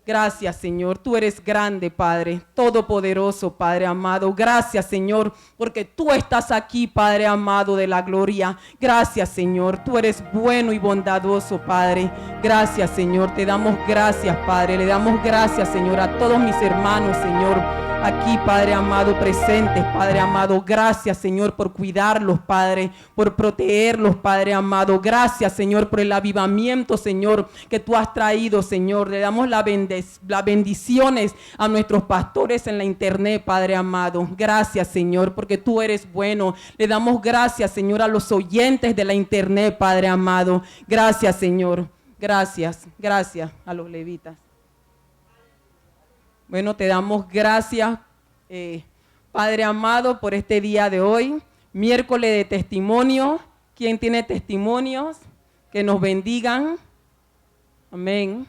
Gracias, Señor. Tú eres grande, Padre, todopoderoso, Padre amado. Gracias, Señor, porque tú estás aquí, Padre amado de la gloria. Gracias, Señor. Tú eres bueno y bondadoso, Padre. Gracias, Señor. Te damos gracias, Padre. Le damos gracias, Señor, a todos mis hermanos, Señor, aquí, Padre amado, presentes, Padre amado. Gracias, Señor, por cuidarlos, Padre, por protegerlos, Padre amado. Gracias, Señor, por el avivamiento, Señor, que tú has traído, Señor. Le damos las bendiciones a nuestros pastores en la internet, Padre amado. Gracias, Señor, porque tú eres bueno. Le damos gracias, Señor, a los oyentes de la internet, Padre amado. Gracias, Señor. Gracias a los levitas. Bueno, te damos gracias, Padre amado, por este día de hoy, miércoles de testimonio. ¿Quién tiene testimonios? Que nos bendigan. Amén.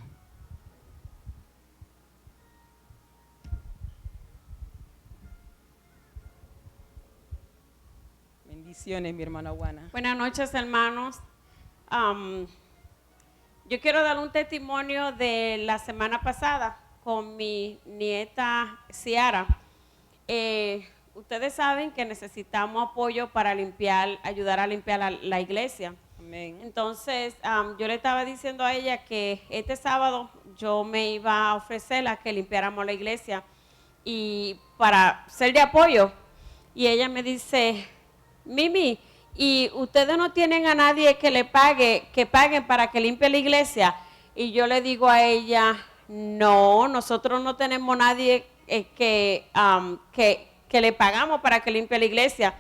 Bendiciones, mi hermana Juana. Buenas noches, hermanos. Yo quiero dar un testimonio de la semana pasada con mi nieta Ciara. Ustedes saben que necesitamos apoyo para ayudar a limpiar la iglesia. Amén. Entonces, yo le estaba diciendo a ella que este sábado yo me iba a ofrecer a que limpiáramos la iglesia y para ser de apoyo. Y ella me dice, Mimi, ¿y ustedes no tienen a nadie que paguen para que limpie la iglesia? Y yo le digo a ella, no, nosotros no tenemos nadie que le pagamos para que limpie la iglesia.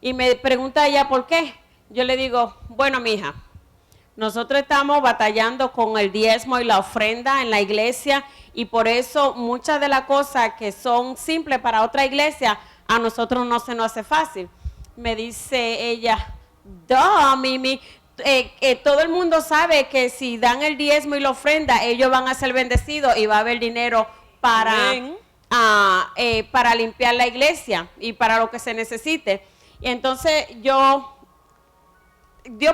Y me pregunta ella, ¿por qué? Yo le digo, bueno, mija, nosotros estamos batallando con el diezmo y la ofrenda en la iglesia y por eso muchas de las cosas que son simples para otra iglesia, a nosotros no se nos hace fácil. Me dice ella, Mimi, todo el mundo sabe que si dan el diezmo y la ofrenda, ellos van a ser bendecidos y va a haber dinero para limpiar la iglesia y para lo que se necesite. Y entonces Dios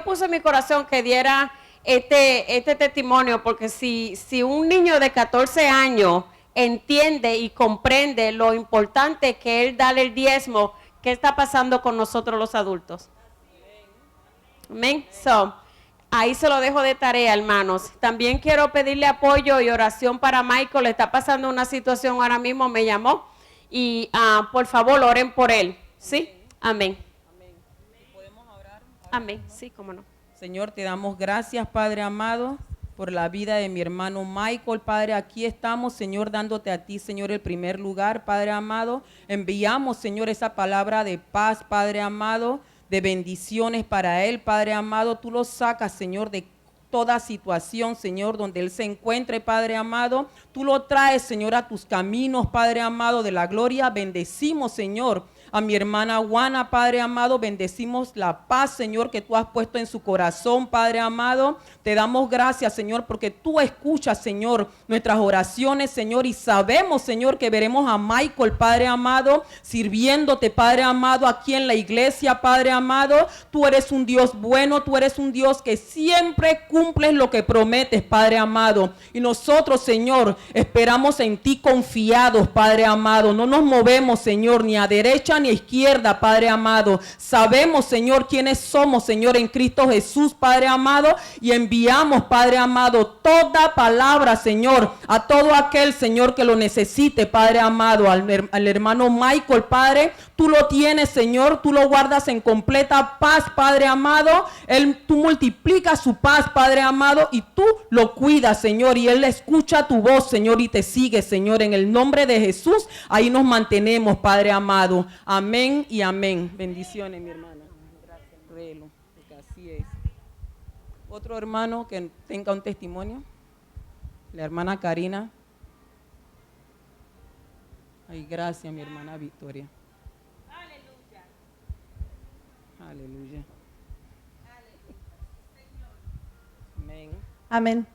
puso en mi corazón que diera este testimonio, porque si un niño de 14 años entiende y comprende lo importante que es darle el diezmo, ¿qué está pasando con nosotros los adultos? Amén. So, ahí se lo dejo de tarea, hermanos. También quiero pedirle apoyo y oración para Michael. Le está pasando una situación ahora mismo, me llamó. Y por favor, oren por él. ¿Sí? Amén. Amén. ¿Podemos orar? Amén. Sí, cómo no. Señor, te damos gracias, Padre amado, por la vida de mi hermano Michael. Padre, aquí estamos, Señor, dándote a ti, Señor, el primer lugar, Padre amado. Enviamos, Señor, esa palabra de paz, Padre amado, de bendiciones para él, Padre amado. Tú lo sacas, Señor, de toda situación, Señor, donde él se encuentre, Padre amado. Tú lo traes, Señor, a tus caminos, Padre amado, de la gloria. Bendecimos, Señor, a mi hermana Juana, Padre amado. Bendecimos la paz, Señor, que tú has puesto en su corazón, Padre amado. Te damos gracias, Señor, porque tú escuchas, Señor, nuestras oraciones, Señor, y sabemos, Señor, que veremos a Michael, Padre amado, sirviéndote, Padre amado, aquí en la iglesia, Padre amado. Tú eres un Dios bueno, tú eres un Dios que siempre cumples lo que prometes, Padre amado. Y nosotros, Señor, esperamos en ti confiados, Padre amado. No nos movemos, Señor, ni a derecha ni a izquierda, Padre amado. Sabemos, Señor, quiénes somos, Señor, en Cristo Jesús, Padre amado, y enviamos, Padre amado, toda palabra, Señor, a todo aquel, Señor, que lo necesite, Padre amado, al hermano Michael, Padre. Tú lo tienes, Señor, tú lo guardas en completa paz, Padre amado. Tú multiplicas su paz, Padre amado, y tú lo cuidas, Señor, y él escucha tu voz, Señor, y te sigue, Señor, en el nombre de Jesús. Ahí nos mantenemos, Padre amado. Amén y amén. Bendiciones, mi hermana. Gracias, Relo, porque así es. Otro hermano que tenga un testimonio. La hermana Karina. Ay, gracias, mi hermana Victoria. Aleluya. Amén. Amén.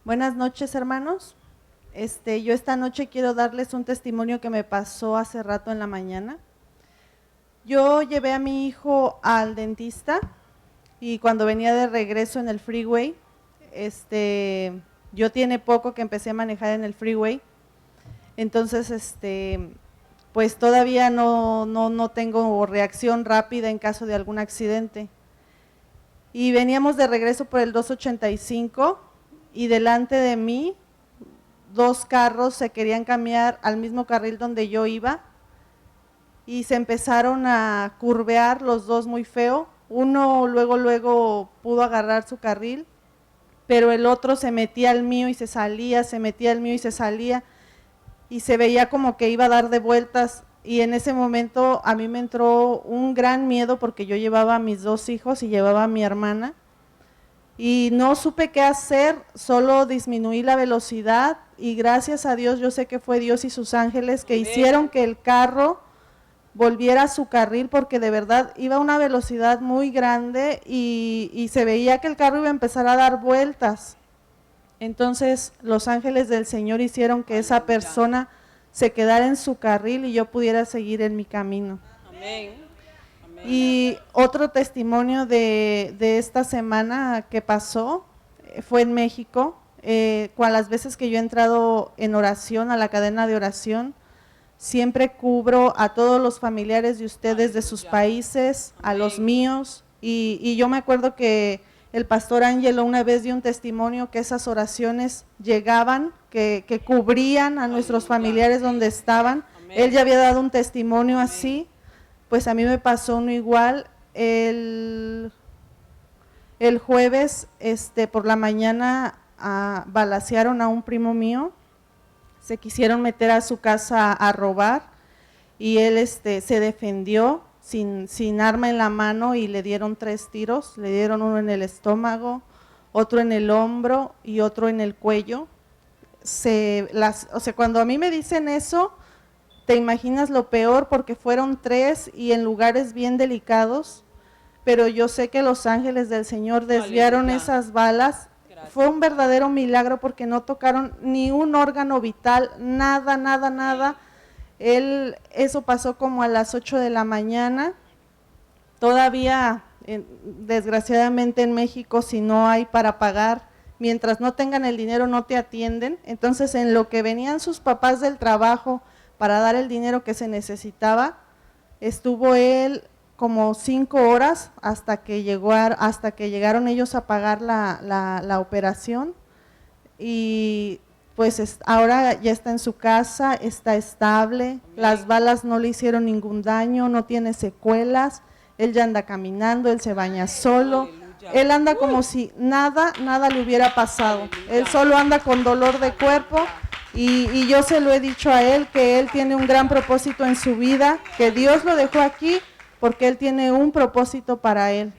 Buenas noches, hermanos. Yo esta noche quiero darles un testimonio que me pasó hace rato en la mañana. Yo llevé a mi hijo al dentista y cuando venía de regreso en el freeway, Yo tiene poco que empecé a manejar en el freeway, entonces pues todavía no tengo reacción rápida en caso de algún accidente. Y veníamos de regreso por el 285 y delante de mí 2 carros se querían cambiar al mismo carril donde yo iba y se empezaron a curvear los dos muy feo. Uno luego pudo agarrar su carril, pero el otro se metía al mío y se salía, se metía al mío y se salía, y se veía como que iba a dar de vueltas, y en ese momento a mí me entró un gran miedo porque yo llevaba a mis 2 hijos y llevaba a mi hermana, y no supe qué hacer, solo disminuí la velocidad, y gracias a Dios, yo sé que fue Dios y sus ángeles que hicieron que el carro volviera a su carril, porque de verdad iba a una velocidad muy grande y se veía que el carro iba a empezar a dar vueltas. Entonces los ángeles del Señor hicieron que esa persona se quedara en su carril y yo pudiera seguir en mi camino. Amén. Amén. Y otro testimonio de esta semana que pasó fue en México, con las veces que yo he entrado en oración, a la cadena de oración, siempre cubro a todos los familiares de ustedes de sus países, a los míos, y yo me acuerdo que el pastor Ángelo una vez dio un testimonio que esas oraciones llegaban, que cubrían a nuestros familiares donde estaban. Él ya había dado un testimonio así, pues a mí me pasó uno igual. El jueves por la mañana balacearon a un primo mío. Se quisieron meter a su casa a robar y él se defendió sin arma en la mano y le dieron 3 tiros, le dieron uno en el estómago, otro en el hombro y otro en el cuello. O sea, cuando a mí me dicen eso, te imaginas lo peor porque fueron 3 y en lugares bien delicados, pero yo sé que los ángeles del Señor desviaron esas balas. Fue un verdadero milagro porque no tocaron ni un órgano vital, nada. Eso pasó como a las 8 de la mañana. Todavía, desgraciadamente en México, si no hay para pagar, mientras no tengan el dinero no te atienden. Entonces, en lo que venían sus papás del trabajo para dar el dinero que se necesitaba, estuvo él como 5 horas hasta que llegaron ellos a pagar la operación, y pues ahora ya está en su casa, está estable, las balas no le hicieron ningún daño, no tiene secuelas, él ya anda caminando, él se baña solo, él anda como si nada le hubiera pasado, él solo anda con dolor de cuerpo. Y yo se lo he dicho a él, que él tiene un gran propósito en su vida, que Dios lo dejó aquí porque él tiene un propósito para él.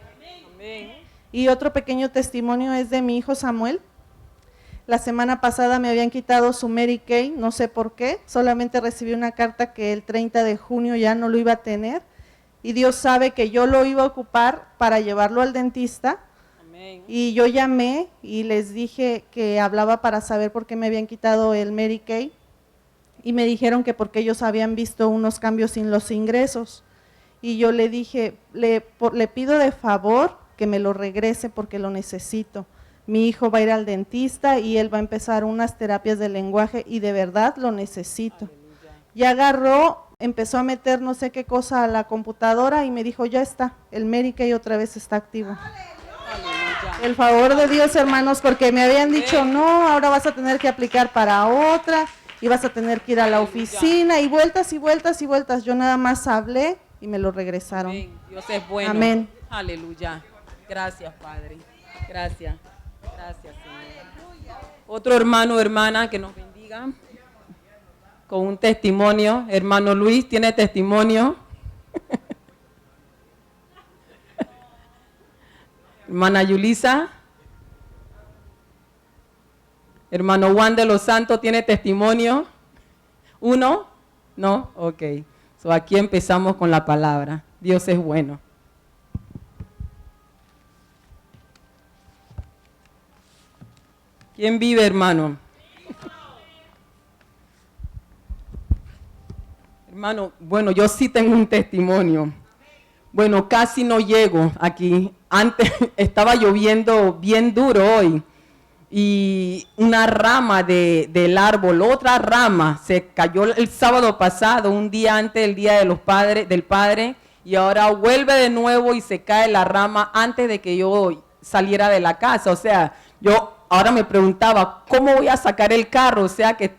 Amén. Y otro pequeño testimonio es de mi hijo Samuel. La semana pasada me habían quitado su Mary Kay, no sé por qué, solamente recibí una carta que el 30 de junio ya no lo iba a tener, y Dios sabe que yo lo iba a ocupar para llevarlo al dentista. Amén. Y yo llamé y les dije que hablaba para saber por qué me habían quitado el Mary Kay, y me dijeron que porque ellos habían visto unos cambios en los ingresos. Y yo le dije, le pido de favor que me lo regrese porque lo necesito. Mi hijo va a ir al dentista y él va a empezar unas terapias de lenguaje y de verdad lo necesito. Ya agarró, empezó a meter no sé qué cosa a la computadora y me dijo, ya está, el Mary Kay otra vez está activo. Aleluya. El favor de Dios, hermanos, porque me habían dicho, no, ahora vas a tener que aplicar para otra y vas a tener que ir a la oficina y vueltas y vueltas y vueltas. Yo nada más hablé y me lo regresaron. Amén. Dios es bueno. Amén. Aleluya. Gracias, Padre. Gracias. Gracias, Señor. Otro hermano o hermana que nos bendiga con un testimonio. Hermano Luis, ¿tiene testimonio? Hermana Yulisa. Hermano Juan de los Santos, ¿tiene testimonio? ¿Uno? ¿No? Ok. So, aquí empezamos con la palabra. Dios es bueno. ¿Quién vive, hermano? Hermano, bueno, yo sí tengo un testimonio. Bueno, casi no llego aquí. Antes estaba lloviendo bien duro hoy. y una rama del árbol, otra rama, se cayó el sábado pasado, un día antes del Día de los Padres, del Padre, y ahora vuelve de nuevo y se cae la rama antes de que yo saliera de la casa. O sea, yo ahora me preguntaba, ¿cómo voy a sacar el carro? O sea, que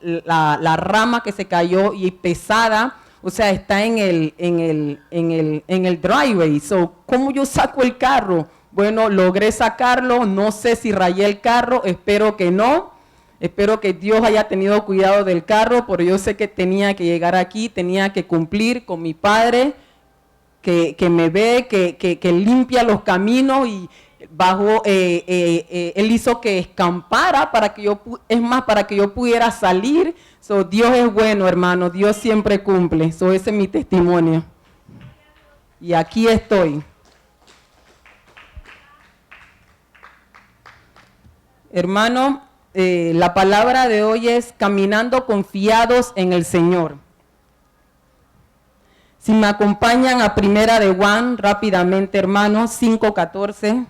la rama que se cayó y pesada, o sea, está en el driveway. So, ¿cómo yo saco el carro? Bueno, logré sacarlo, no sé si rayé el carro, espero que no. Espero que Dios haya tenido cuidado del carro, pero yo sé que tenía que llegar aquí, tenía que cumplir con mi Padre, que me ve, que limpia los caminos, y Él hizo que escampara para que para que yo pudiera salir. So, Dios es bueno, hermano, Dios siempre cumple. So, ese es mi testimonio. Y aquí estoy. Hermano, la palabra de hoy es caminando confiados en el Señor. Si me acompañan a Primera de Juan, rápidamente, hermanos, 5:14.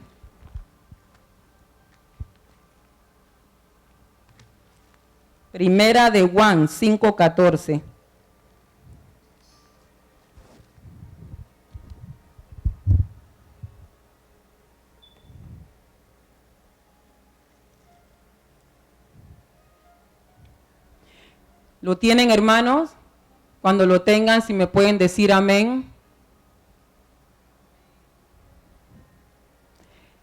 Primera de Juan, 5:14. ¿Lo tienen, hermanos? Cuando lo tengan, si me pueden decir amén.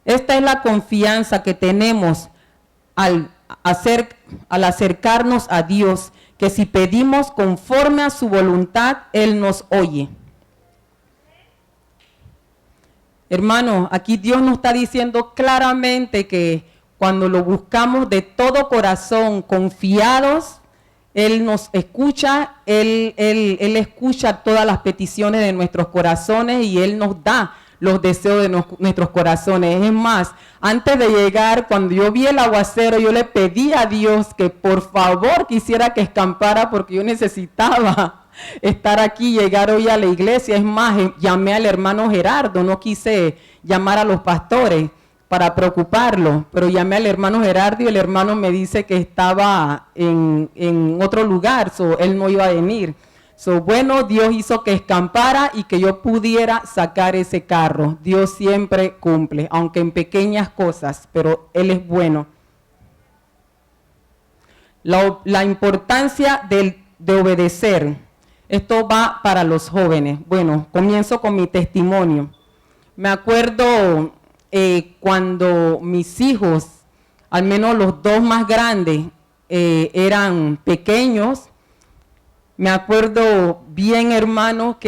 Esta es la confianza que tenemos al acercarnos a Dios, que si pedimos conforme a su voluntad, Él nos oye. Hermano, aquí Dios nos está diciendo claramente que cuando lo buscamos de todo corazón, confiados, Él nos escucha, Él escucha todas las peticiones de nuestros corazones y Él nos da los deseos de nuestros corazones. Es más, antes de llegar, cuando yo vi el aguacero, yo le pedí a Dios que por favor quisiera que escampara, porque yo necesitaba estar aquí, llegar hoy a la iglesia. Es más, llamé al hermano Gerardo, no quise llamar a los pastores para preocuparlo, pero llamé al hermano Gerardo y el hermano me dice que estaba en otro lugar, él no iba a venir. Bueno, Dios hizo que escampara y que yo pudiera sacar ese carro. Dios siempre cumple, aunque en pequeñas cosas, pero Él es bueno. La importancia de obedecer. Esto va para los jóvenes. Bueno, comienzo con mi testimonio. Me acuerdo cuando mis hijos, al menos los dos más grandes, eran pequeños. Me acuerdo bien, hermano,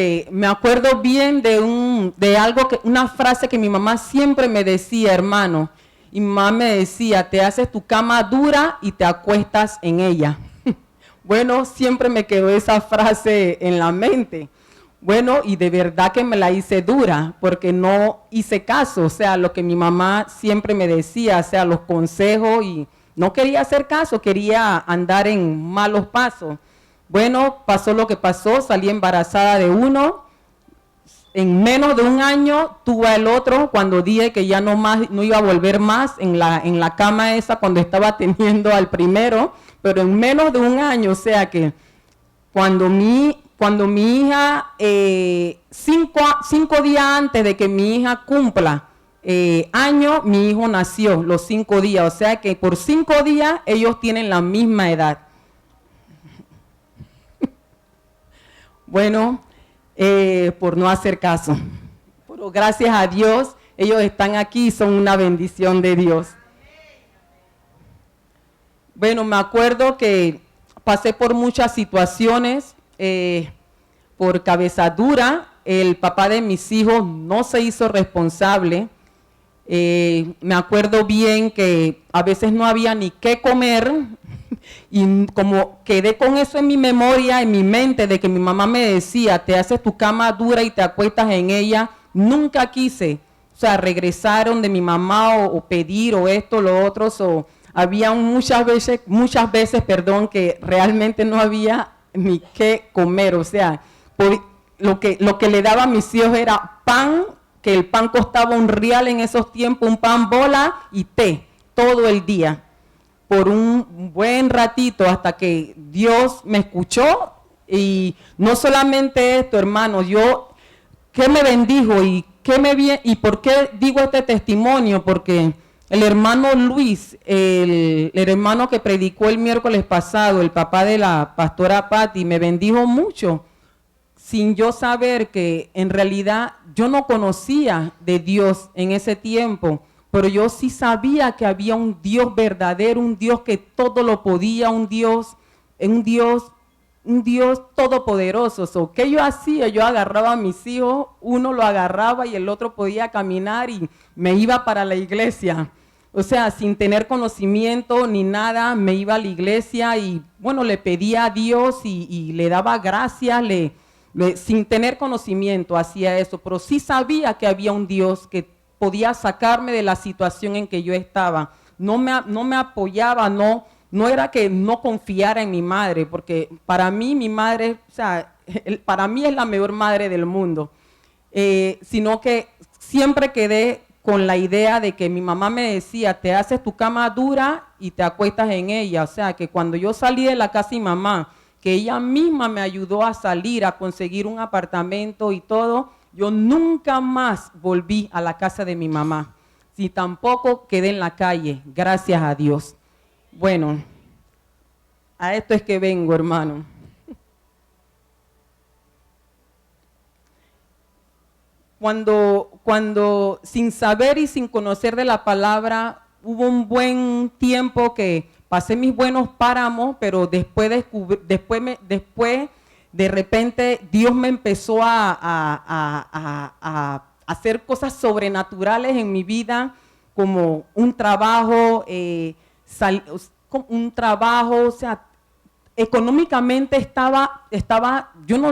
una frase que mi mamá siempre me decía, hermano. Y mi mamá me decía, te haces tu cama dura y te acuestas en ella. Bueno, siempre me quedó esa frase en la mente. Bueno, y de verdad que me la hice dura, porque no hice caso, o sea, lo que mi mamá siempre me decía, o sea, los consejos, y no quería hacer caso, quería andar en malos pasos. Bueno, pasó lo que pasó, salí embarazada de uno, en menos de un año tuve el otro, cuando dije que ya no iba a volver más en la cama esa cuando estaba teniendo al primero, pero en menos de un año, o sea que cuando mi hija, 5 días antes de que mi hija cumpla año, mi hijo nació, los 5 días, o sea que por 5 días ellos tienen la misma edad. Bueno, por no hacer caso, pero gracias a Dios, ellos están aquí y son una bendición de Dios. Bueno, me acuerdo que pasé por muchas situaciones, por cabeza dura. El papá de mis hijos no se hizo responsable. Me acuerdo bien que a veces no había ni qué comer y como quedé con eso en mi memoria, en mi mente, de que mi mamá me decía, te haces tu cama dura y te acuestas en ella, nunca quise, o sea, regresaron de mi mamá o pedir o esto, lo otro, había muchas veces, que realmente no había ni qué comer, o sea, lo que le daba a mis hijos era pan, que el pan costaba $1 en esos tiempos, un pan bola y té. todo el día, por un buen ratito, hasta que Dios me escuchó. Y no solamente esto, hermano, ¿qué me bendijo y por qué digo este testimonio? Porque el hermano Luis, el hermano que predicó el miércoles pasado, el papá de la pastora Patti, me bendijo mucho, sin yo saber que en realidad yo no conocía de Dios en ese tiempo, pero yo sí sabía que había un Dios verdadero, un Dios que todo lo podía, un Dios todopoderoso. So, ¿qué yo hacía? Yo agarraba a mis hijos, uno lo agarraba y el otro podía caminar y me iba para la iglesia. O sea, sin tener conocimiento ni nada, me iba a la iglesia y bueno, le pedía a Dios y le daba gracias, sin tener conocimiento hacía eso, pero sí sabía que había un Dios que podía sacarme de la situación en que yo estaba. No me apoyaba, no era que no confiara en mi madre, porque para mí mi madre, o sea, para mí es la mejor madre del mundo, sino que siempre quedé con la idea de que mi mamá me decía, te haces tu cama dura y te acuestas en ella. O sea, que cuando yo salí de la casa de mi mamá, que ella misma me ayudó a salir, a conseguir un apartamento y todo, yo nunca más volví a la casa de mi mamá. Si tampoco quedé en la calle, gracias a Dios. Bueno, a esto es que vengo, hermano. Cuando sin saber y sin conocer de la palabra, hubo un buen tiempo que pasé mis buenos páramos, pero después de repente Dios me empezó a hacer cosas sobrenaturales en mi vida, como un trabajo, o sea, económicamente estaba, yo no,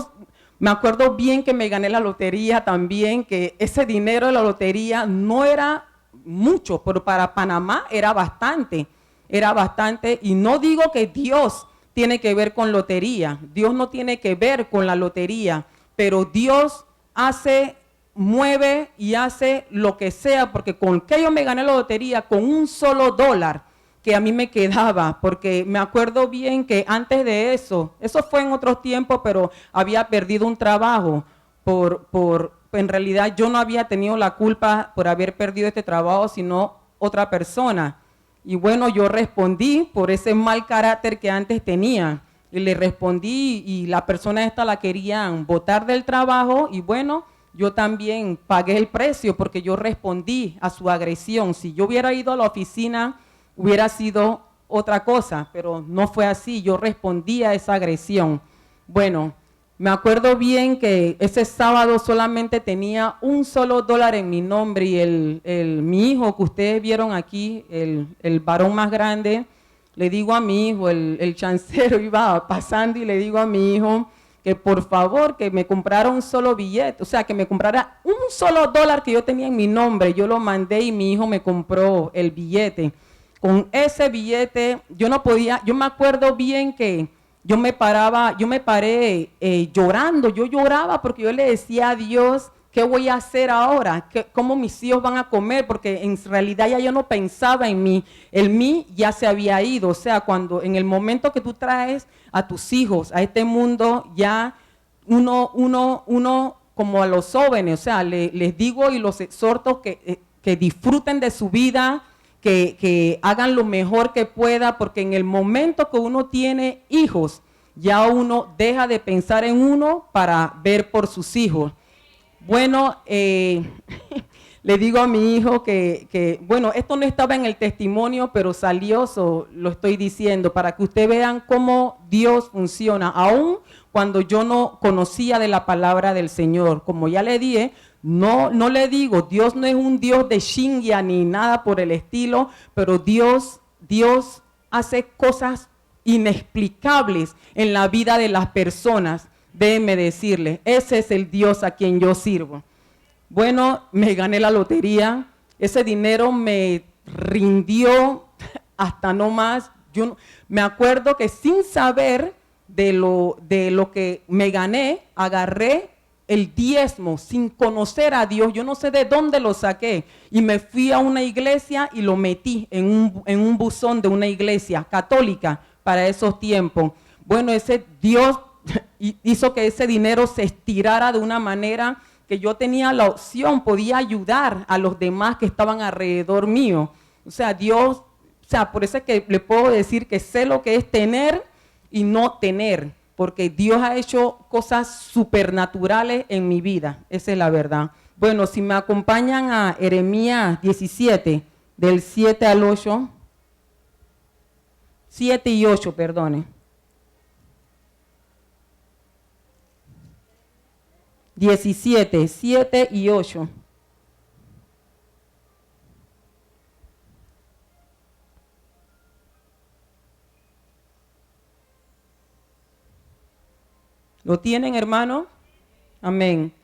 me acuerdo bien que me gané la lotería también, que ese dinero de la lotería no era mucho, pero para Panamá era bastante, y no digo que Dios tiene que ver con lotería, Dios no tiene que ver con la lotería, pero Dios mueve y hace lo que sea, porque con que yo me gané la lotería, con un solo dólar que a mí me quedaba, porque me acuerdo bien que antes de eso fue en otros tiempos, pero había perdido un trabajo, en realidad yo no había tenido la culpa por haber perdido este trabajo, sino otra persona. Y bueno, yo respondí por ese mal carácter que antes tenía, y le respondí y la persona esta la querían botar del trabajo y bueno, yo también pagué el precio porque yo respondí a su agresión. Si yo hubiera ido a la oficina, hubiera sido otra cosa, pero no fue así, yo respondí a esa agresión. Bueno, me acuerdo bien que ese sábado solamente tenía un solo dólar en mi nombre y mi hijo que ustedes vieron aquí, el varón más grande, le digo a mi hijo, el chancero iba pasando y le digo a mi hijo que por favor que me comprara un solo billete, o sea, que me comprara un solo dólar que yo tenía en mi nombre. Yo lo mandé y mi hijo me compró el billete. Con ese billete yo no podía, yo me acuerdo bien que yo me paré llorando, yo lloraba porque yo le decía a Dios, ¿qué voy a hacer ahora? ¿Cómo mis hijos van a comer? Porque en realidad ya yo no pensaba en mí, el mí ya se había ido, o sea, en el momento que tú traes a tus hijos a este mundo, ya uno como a los jóvenes, o sea, les digo y los exhorto que disfruten de su vida, que hagan lo mejor que pueda, porque en el momento que uno tiene hijos, ya uno deja de pensar en uno para ver por sus hijos. Bueno, le digo a mi hijo bueno, esto no estaba en el testimonio, pero salió, lo estoy diciendo, para que ustedes vean cómo Dios funciona, aún cuando yo no conocía de la palabra del Señor. Como ya le dije, no le digo, Dios no es un Dios de Shingia ni nada por el estilo, pero Dios hace cosas inexplicables en la vida de las personas. Déjenme decirles, ese es el Dios a quien yo sirvo. Bueno, me gané la lotería, ese dinero me rindió hasta no más. Yo me acuerdo que sin saber de lo que me gané, agarré el diezmo sin conocer a Dios. Yo no sé de dónde lo saqué. Y me fui a una iglesia y lo metí en un buzón de una iglesia católica para esos tiempos. Bueno, ese Dios hizo que ese dinero se estirara de una manera que yo tenía la opción, podía ayudar a los demás que estaban alrededor mío. O sea, Dios, o sea, por eso es que le puedo decir que sé lo que es tener y no tener, porque Dios ha hecho cosas supernaturales en mi vida, esa es la verdad. Bueno, si me acompañan a Jeremías 17, del 7 al 8, 7 y 8, perdone. 17, 7 y 8. ¿Lo tienen, hermano? Amén.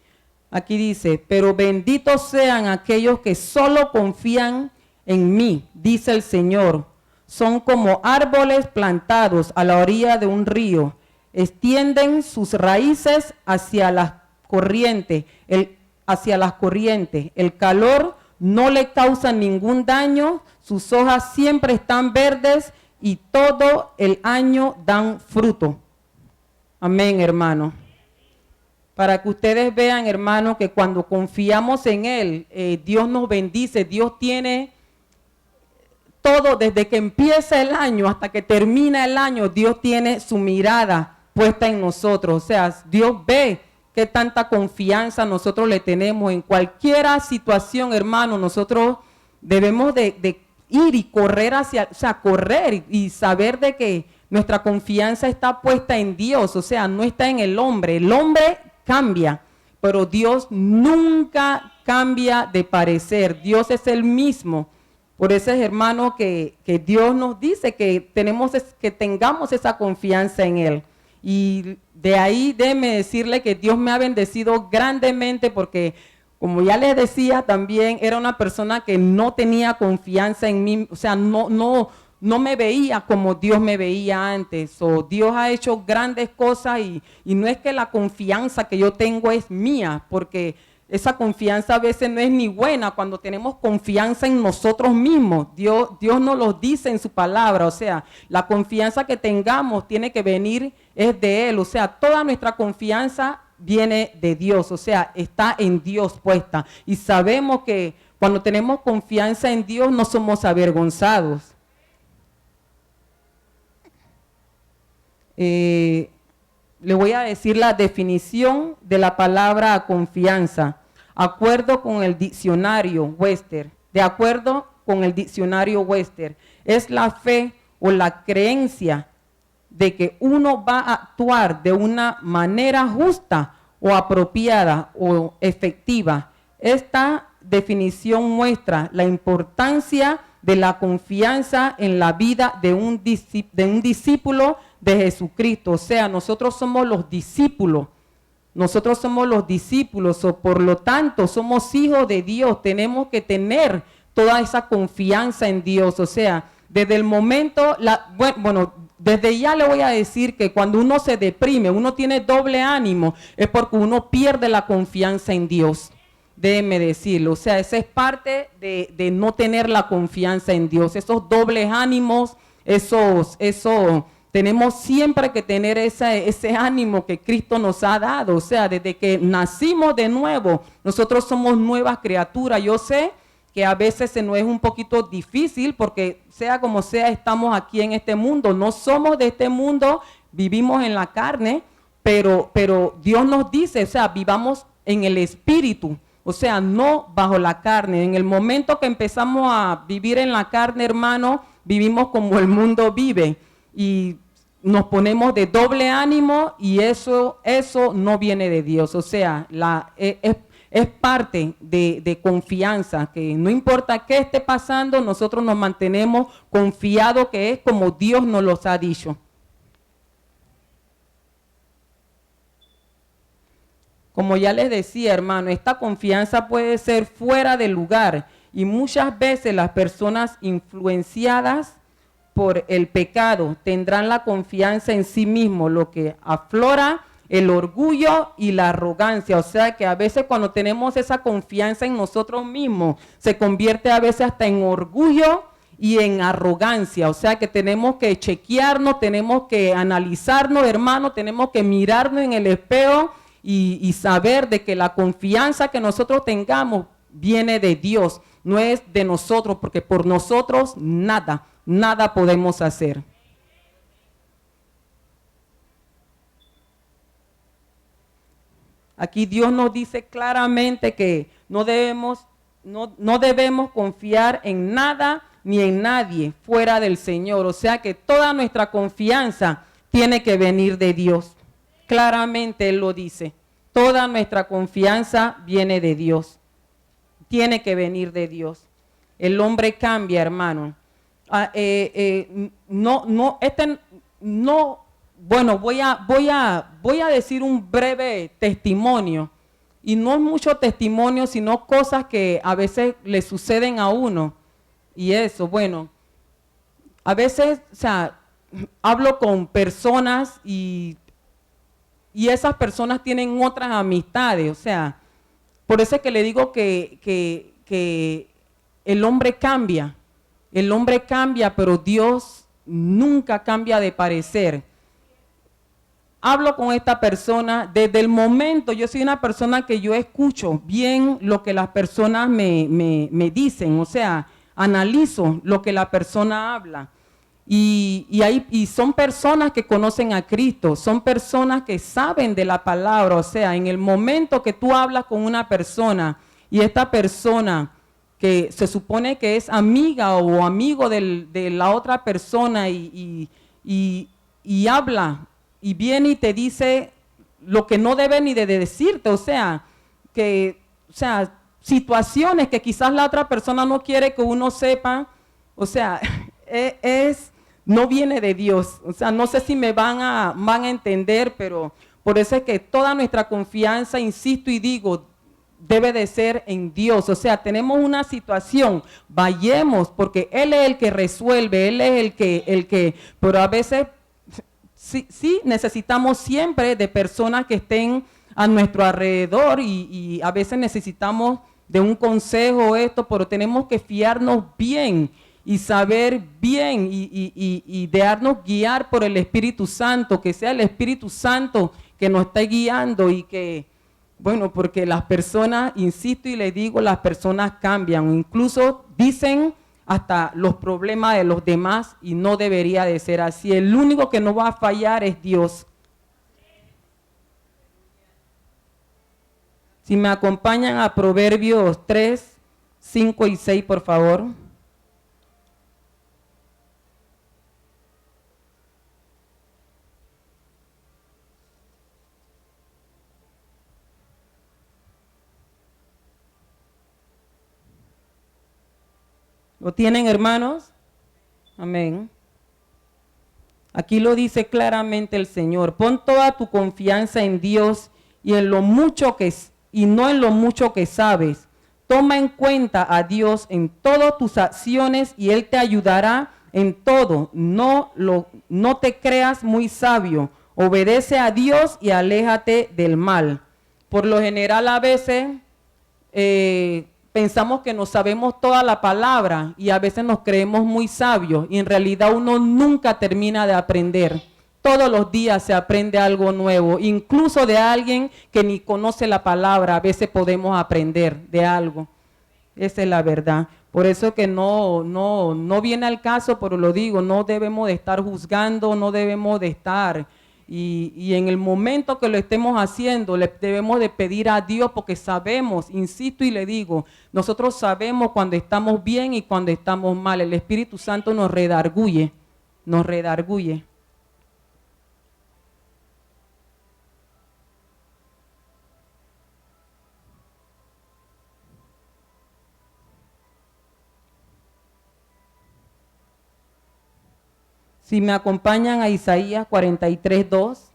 Aquí dice, pero benditos sean aquellos que solo confían en mí, dice el Señor. Son como árboles plantados a la orilla de un río. Extienden sus raíces hacia las corrientes. El calor no le causa ningún daño. Sus hojas siempre están verdes y todo el año dan fruto. Amén, hermano. Para que ustedes vean, hermano, que cuando confiamos en Él, Dios nos bendice. Dios tiene todo, desde que empieza el año hasta que termina el año, Dios tiene su mirada puesta en nosotros. O sea, Dios ve qué tanta confianza nosotros le tenemos en cualquier situación, hermano. Nosotros debemos de ir y correr correr y saber de que nuestra confianza está puesta en Dios, o sea, no está en el hombre. El hombre cambia, pero Dios nunca cambia de parecer. Dios es el mismo. Por eso es, hermano, que Dios nos dice que tengamos esa confianza en Él. Y de ahí déjeme decirle que Dios me ha bendecido grandemente porque, como ya les decía, también era una persona que no tenía confianza en mí, o sea, no me veía como Dios me veía antes. Dios ha hecho grandes cosas y no es que la confianza que yo tengo es mía, porque esa confianza a veces no es ni buena cuando tenemos confianza en nosotros mismos. Dios nos lo dice en su palabra, o sea, la confianza que tengamos tiene que venir es de Él, o sea, toda nuestra confianza viene de Dios, o sea, está en Dios puesta. Y sabemos que cuando tenemos confianza en Dios no somos avergonzados. Le voy a decir la definición de la palabra confianza. De acuerdo con el diccionario Webster, es la fe o la creencia de que uno va a actuar de una manera justa o apropiada o efectiva. Esta definición muestra la importancia de la confianza en la vida de un discípulo de Jesucristo. O sea, nosotros somos los discípulos. O por lo tanto somos hijos de Dios. Tenemos que tener toda esa confianza en Dios. O sea, desde el momento, desde ya le voy a decir que cuando uno se deprime, uno tiene doble ánimo, es porque uno pierde la confianza en Dios. Déjeme decirlo, o sea, esa es parte de no tener la confianza en Dios. Esos dobles ánimos, tenemos siempre que tener ese ánimo que Cristo nos ha dado. O sea, desde que nacimos de nuevo, nosotros somos nuevas criaturas. Yo sé que a veces se nos es un poquito difícil porque sea como sea, estamos aquí en este mundo. No somos de este mundo, vivimos en la carne, pero Dios nos dice, o sea, vivamos en el espíritu. O sea, no bajo la carne. En el momento que empezamos a vivir en la carne, hermano, vivimos como el mundo vive. Y nos ponemos de doble ánimo y eso no viene de Dios. O sea, es parte de confianza, que no importa qué esté pasando, nosotros nos mantenemos confiados que es como Dios nos los ha dicho. Como ya les decía, hermano, esta confianza puede ser fuera de lugar y muchas veces las personas influenciadas por el pecado tendrán la confianza en sí mismo, lo que aflora el orgullo y la arrogancia. O sea que a veces cuando tenemos esa confianza en nosotros mismos, se convierte a veces hasta en orgullo y en arrogancia. O sea que tenemos que chequearnos, tenemos que analizarnos, hermano, tenemos que mirarnos en el espejo y saber de que la confianza que nosotros tengamos viene de Dios, no es de nosotros, porque por nosotros nada podemos hacer. Aquí Dios nos dice claramente que no debemos confiar en nada ni en nadie fuera del Señor. O sea que toda nuestra confianza tiene que venir de Dios. Claramente Él lo dice. Toda nuestra confianza viene de Dios. Tiene que venir de Dios. El hombre cambia, hermano. Bueno, voy a decir un breve testimonio. Y no es mucho testimonio, sino cosas que a veces le suceden a uno. Y eso, bueno, a veces, o sea, hablo con personas y esas personas tienen otras amistades. O sea, por eso es que le digo que el hombre cambia. El hombre cambia, pero Dios nunca cambia de parecer. Hablo con esta persona desde el momento, yo soy una persona que yo escucho bien lo que las personas me dicen, o sea, analizo lo que la persona habla. Y son personas que conocen a Cristo, son personas que saben de la palabra, o sea, en el momento que tú hablas con una persona y esta persona que se supone que es amiga o amigo de la otra persona y habla y viene y te dice lo que no debe ni de decirte, o sea, situaciones que quizás la otra persona no quiere que uno sepa, o sea, no viene de Dios. O sea, no sé si me van a entender, pero por eso es que toda nuestra confianza, insisto y digo, debe de ser en Dios. O sea, tenemos una situación, vayamos, porque Él es el que resuelve, Él es el que, pero a veces sí necesitamos siempre de personas que estén a nuestro alrededor y a veces necesitamos de un consejo esto, pero tenemos que fiarnos bien y saber bien y dejarnos guiar por el Espíritu Santo, que sea el Espíritu Santo que nos esté guiando y que, bueno, porque las personas, insisto y les digo, las personas cambian, incluso dicen hasta los problemas de los demás y no debería de ser así. El único que no va a fallar es Dios. Si me acompañan a Proverbios 3, 5 y 6, por favor. ¿Lo tienen, hermanos? Amén. Aquí lo dice claramente el Señor. Pon toda tu confianza en Dios y no en lo mucho que sabes. Toma en cuenta a Dios en todas tus acciones y Él te ayudará en todo. No te creas muy sabio. Obedece a Dios y aléjate del mal. Por lo general a veces pensamos que nos sabemos toda la palabra y a veces nos creemos muy sabios y en realidad uno nunca termina de aprender. Todos los días se aprende algo nuevo, incluso de alguien que ni conoce la palabra, a veces podemos aprender de algo. Esa es la verdad. Por eso que no viene al caso, pero lo digo, no debemos de estar juzgando, no debemos de estar. Y en el momento que lo estemos haciendo, le debemos de pedir a Dios porque sabemos, insisto y le digo, nosotros sabemos cuando estamos bien y cuando estamos mal. El Espíritu Santo nos redarguye, nos redarguye. Si me acompañan a Isaías 43, 2.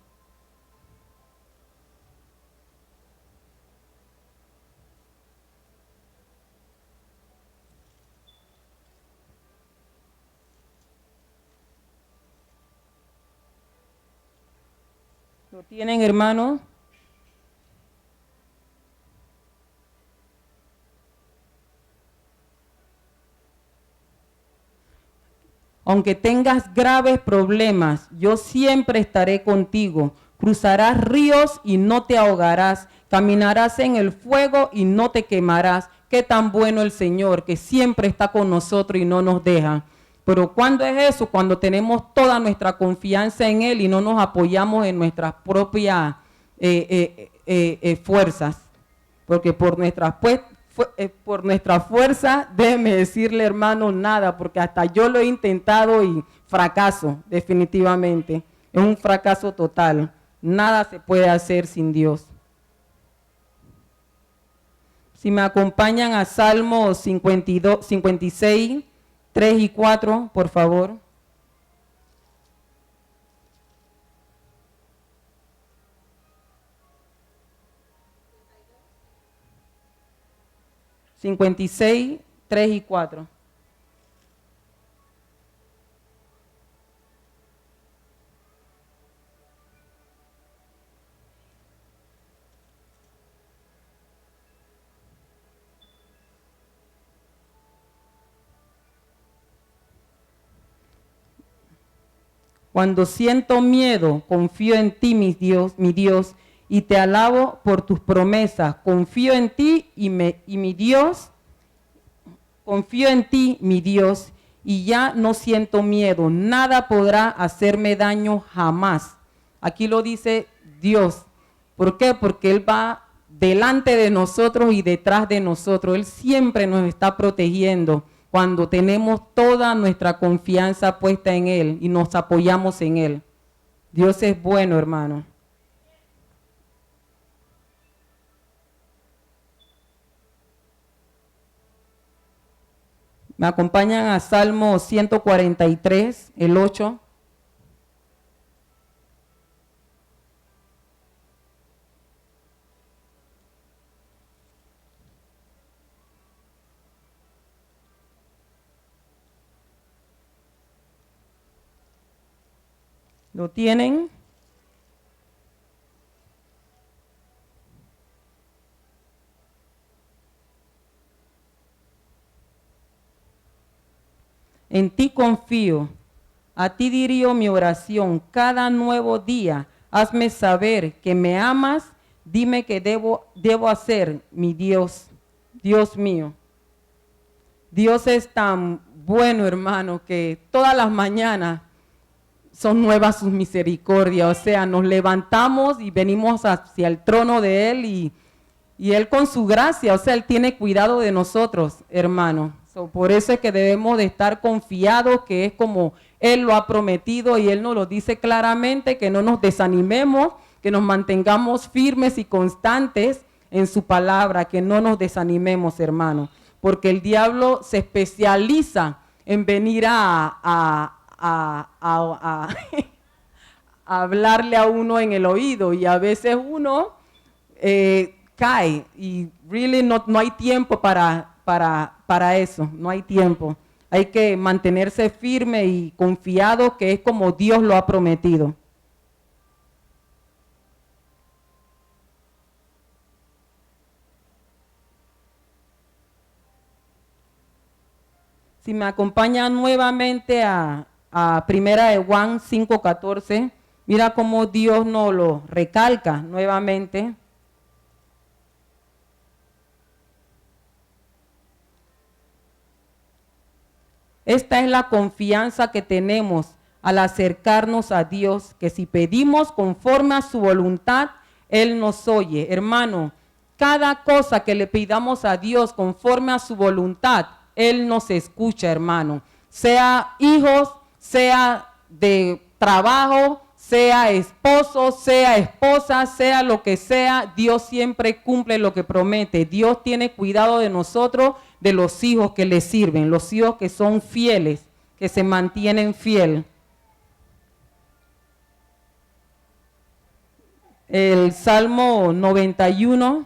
¿Lo tienen, hermanos? Aunque tengas graves problemas, yo siempre estaré contigo. Cruzarás ríos y no te ahogarás. Caminarás en el fuego y no te quemarás. Qué tan bueno el Señor, que siempre está con nosotros y no nos deja. Pero ¿cuándo es eso? Cuando tenemos toda nuestra confianza en Él y no nos apoyamos en nuestras propias fuerzas. Porque por nuestra fuerza, déjeme decirle, hermano, nada, porque hasta yo lo he intentado y fracaso, definitivamente. Es un fracaso total. Nada se puede hacer sin Dios. Si me acompañan a Salmo 56, 3 y 4, por favor. (56, 3 y 4). Cuando siento miedo, confío en ti, mi Dios, y te alabo por tus promesas. Confío en ti mi Dios, confío en ti, mi Dios, y ya no siento miedo. Nada podrá hacerme daño jamás. Aquí lo dice Dios. ¿Por qué? Porque Él va delante de nosotros y detrás de nosotros. Él siempre nos está protegiendo cuando tenemos toda nuestra confianza puesta en Él y nos apoyamos en Él. Dios es bueno, hermano. Me acompañan a Salmo 143, el 8. ¿Lo tienen? En ti confío, a ti dirijo mi oración cada nuevo día. Hazme saber que me amas, dime qué debo hacer, mi Dios, Dios mío. Dios es tan bueno, hermano, que todas las mañanas son nuevas sus misericordias. O sea, nos levantamos y venimos hacia el trono de Él y Él con su gracia, o sea, Él tiene cuidado de nosotros, hermano. Por eso es que debemos de estar confiados que es como Él lo ha prometido y Él nos lo dice claramente, que no nos desanimemos, que nos mantengamos firmes y constantes en su palabra, que no nos desanimemos, hermano. Porque el diablo se especializa en venir a hablarle a uno en el oído y a veces uno cae y really no hay tiempo para eso, no hay tiempo. Hay que mantenerse firme y confiado que es como Dios lo ha prometido. Si me acompañan nuevamente a Primera de Juan 5:14, mira cómo Dios nos lo recalca nuevamente. Esta es la confianza que tenemos al acercarnos a Dios, que si pedimos conforme a su voluntad, Él nos oye. Hermano, cada cosa que le pidamos a Dios conforme a su voluntad, Él nos escucha, hermano. Sea hijos, sea de trabajo, sea esposo, sea esposa, sea lo que sea, Dios siempre cumple lo que promete. Dios tiene cuidado de nosotros, de los hijos que le sirven, los hijos que son fieles, que se mantienen fieles. El Salmo 91,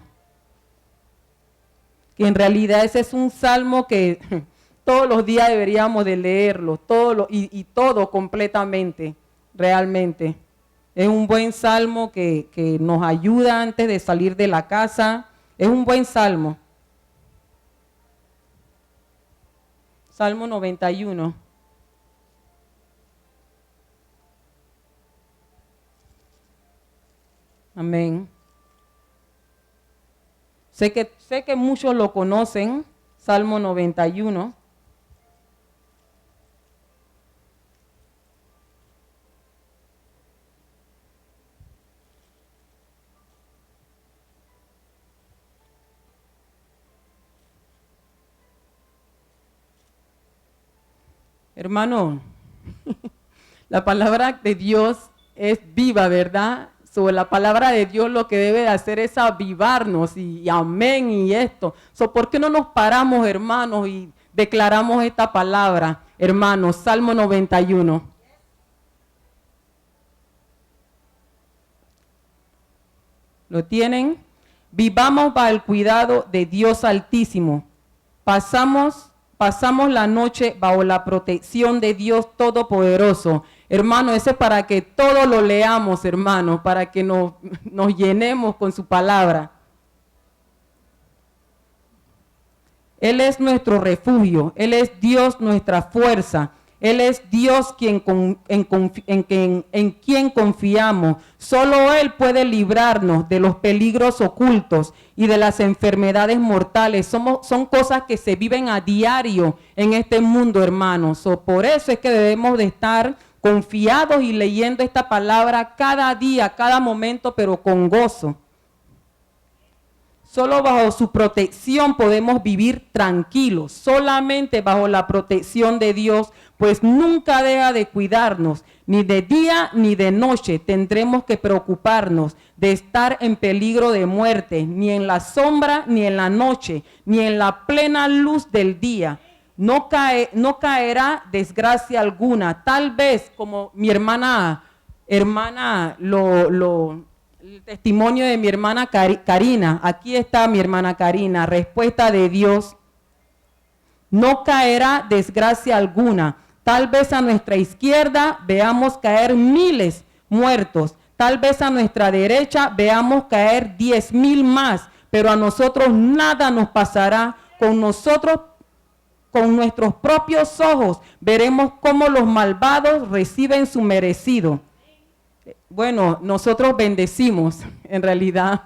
que en realidad ese es un salmo que todos los días deberíamos de leerlo, todo completamente, realmente. Es un buen salmo que nos ayuda antes de salir de la casa. Es un buen salmo. Salmo 91. Amén. Sé que muchos lo conocen, Salmo 91. Hermano, la palabra de Dios es viva, ¿verdad? Sobre la palabra de Dios lo que debe de hacer es avivarnos y amén y esto. ¿Por qué no nos paramos, hermanos, y declaramos esta palabra, hermanos? Salmo 91. ¿Lo tienen? Vivamos bajo el cuidado de Dios Altísimo. Pasamos la noche bajo la protección de Dios Todopoderoso. Hermano, eso es para que todo lo leamos, hermano, para que nos llenemos con su palabra. Él es nuestro refugio, Él es Dios nuestra fuerza, Él es Dios en quien confiamos. Solo Él puede librarnos de los peligros ocultos y de las enfermedades mortales. Son cosas que se viven a diario en este mundo, hermanos. Por eso es que debemos de estar confiados y leyendo esta palabra cada día, cada momento, pero con gozo. Solo bajo su protección podemos vivir tranquilos, solamente bajo la protección de Dios, pues nunca deja de cuidarnos, ni de día ni de noche tendremos que preocuparnos de estar en peligro de muerte, ni en la sombra, ni en la noche, ni en la plena luz del día. No caerá desgracia alguna, tal vez como mi hermana, el testimonio de mi hermana Karina. Aquí está mi hermana Karina, respuesta de Dios. No caerá desgracia alguna. Tal vez a nuestra izquierda veamos caer miles muertos. Tal vez a nuestra derecha veamos caer 10,000 más. Pero a nosotros nada nos pasará. Con nuestros propios ojos veremos cómo los malvados reciben su merecido. Bueno, nosotros bendecimos, en realidad.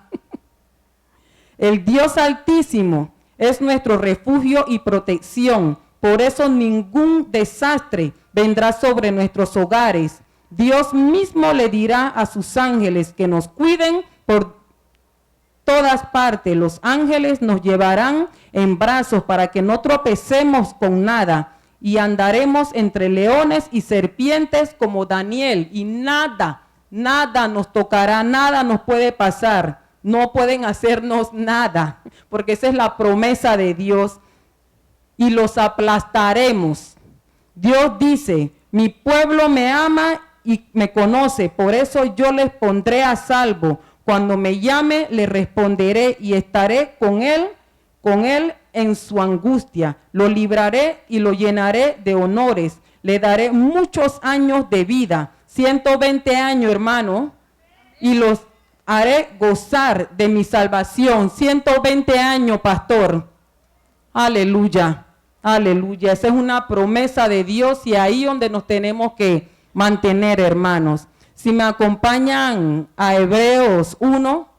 El Dios Altísimo es nuestro refugio y protección. Por eso ningún desastre vendrá sobre nuestros hogares. Dios mismo le dirá a sus ángeles que nos cuiden por todas partes. Los ángeles nos llevarán en brazos para que no tropecemos con nada. Y andaremos entre leones y serpientes como Daniel. Y nada nos tocará, nada nos puede pasar. No pueden hacernos nada, porque esa es la promesa de Dios. Y los aplastaremos. Dios dice, mi pueblo me ama y me conoce, por eso yo les pondré a salvo. Cuando me llame, le responderé y estaré con él en su angustia. Lo libraré y lo llenaré de honores. Le daré muchos años de vida, 120 años, hermano, y los haré gozar de mi salvación. 120 años, pastor. Aleluya, aleluya. Esa es una promesa de Dios y ahí donde nos tenemos que mantener, hermanos. Si me acompañan a Hebreos 1.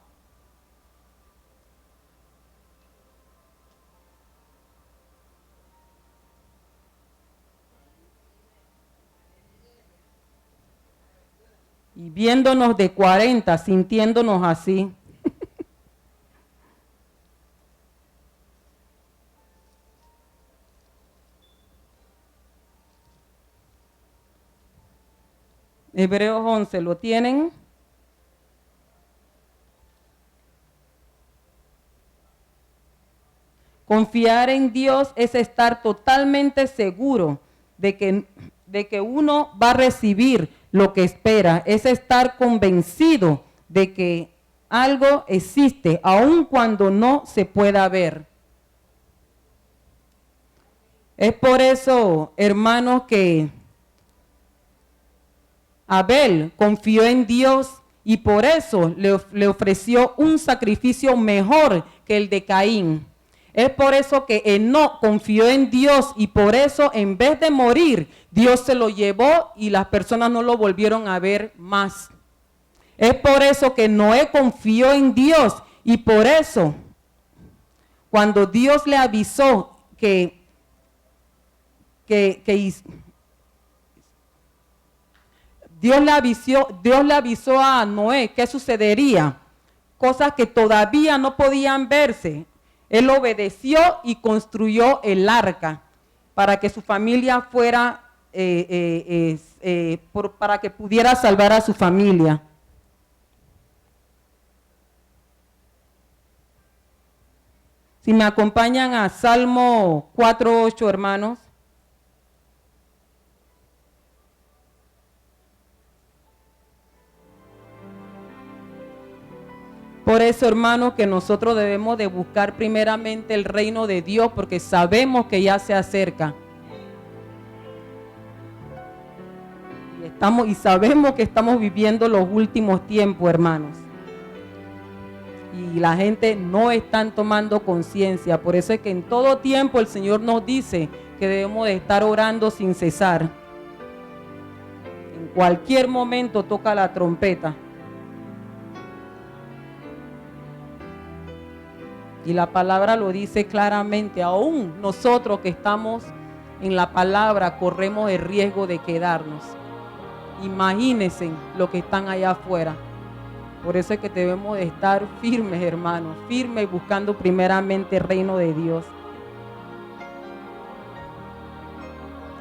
Y viéndonos de 40, sintiéndonos así. Hebreos 11, ¿lo tienen? Confiar en Dios es estar totalmente seguro de que uno va a recibir lo que espera. Es estar convencido de que algo existe, aun cuando no se pueda ver. Es por eso, hermanos, que Abel confió en Dios y por eso le ofreció un sacrificio mejor que el de Caín. Es por eso que Enoc confió en Dios y por eso en vez de morir, Dios se lo llevó y las personas no lo volvieron a ver más. Es por eso que Noé confió en Dios y por eso cuando Dios le avisó Dios le avisó a Noé qué sucedería, cosas que todavía no podían verse. Él obedeció y construyó el arca para que su familia fuera, para que pudiera salvar a su familia. Si me acompañan a Salmo 4:8, hermanos. Por eso, hermanos, que nosotros debemos de buscar primeramente el reino de Dios, porque sabemos que ya se acerca. Y sabemos que estamos viviendo los últimos tiempos, hermanos. Y la gente no está tomando conciencia. Por eso es que en todo tiempo el Señor nos dice que debemos de estar orando sin cesar. En cualquier momento toca la trompeta. Y la palabra lo dice claramente, aún nosotros que estamos en la palabra corremos el riesgo de quedarnos. Imagínense lo que están allá afuera. Por eso es que debemos de estar firmes, hermanos, firmes buscando primeramente el reino de Dios.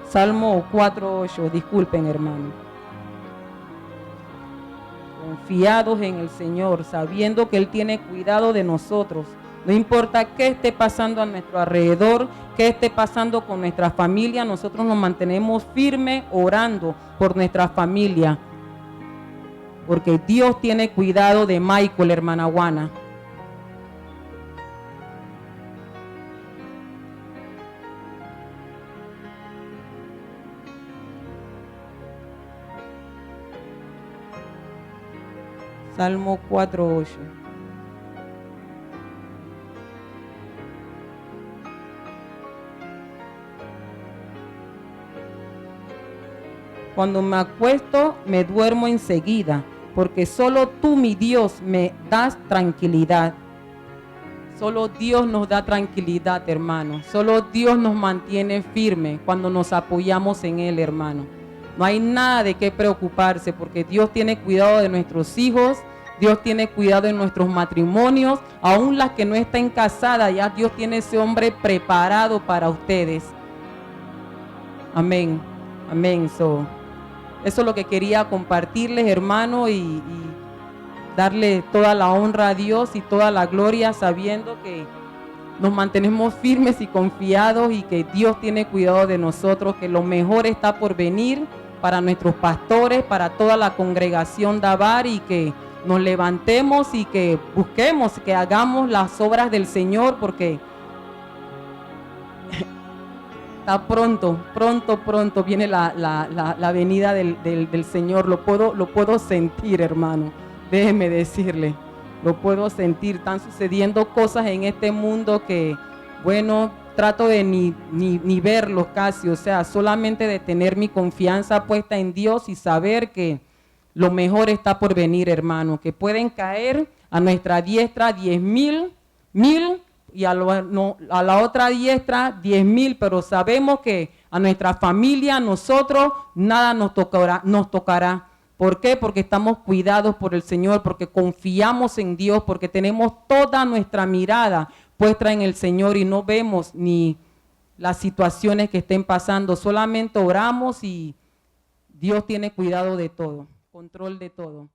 Salmo 4:8, disculpen, hermanos. Confiados en el Señor, sabiendo que Él tiene cuidado de nosotros. No importa qué esté pasando a nuestro alrededor, qué esté pasando con nuestra familia, nosotros nos mantenemos firmes orando por nuestra familia. Porque Dios tiene cuidado de Michael, hermana Juana. Salmo 4:8. Cuando me acuesto, me duermo enseguida, porque solo tú, mi Dios, me das tranquilidad. Solo Dios nos da tranquilidad, hermano. Solo Dios nos mantiene firmes cuando nos apoyamos en Él, hermano. No hay nada de qué preocuparse, porque Dios tiene cuidado de nuestros hijos, Dios tiene cuidado de nuestros matrimonios, aún las que no estén casadas, ya Dios tiene ese hombre preparado para ustedes. Amén, amén. Eso es lo que quería compartirles, hermano, y darle toda la honra a Dios y toda la gloria, sabiendo que nos mantenemos firmes y confiados y que Dios tiene cuidado de nosotros, que lo mejor está por venir para nuestros pastores, para toda la congregación de Abar, y que nos levantemos y que busquemos, que hagamos las obras del Señor, porque está pronto viene la venida del Señor. Lo puedo sentir, hermano. Déjeme decirle, lo puedo sentir. Están sucediendo cosas en este mundo que, bueno, trato de ni verlos casi. O sea, solamente de tener mi confianza puesta en Dios y saber que lo mejor está por venir, hermano. Que pueden caer a nuestra diestra 10,000 y a la otra diestra 10,000, pero sabemos que a nuestra familia, a nosotros, nada nos tocará. ¿Por qué? Porque estamos cuidados por el Señor, porque confiamos en Dios, porque tenemos toda nuestra mirada puesta en el Señor y no vemos ni las situaciones que estén pasando, solamente oramos y Dios tiene cuidado de todo, control de todo.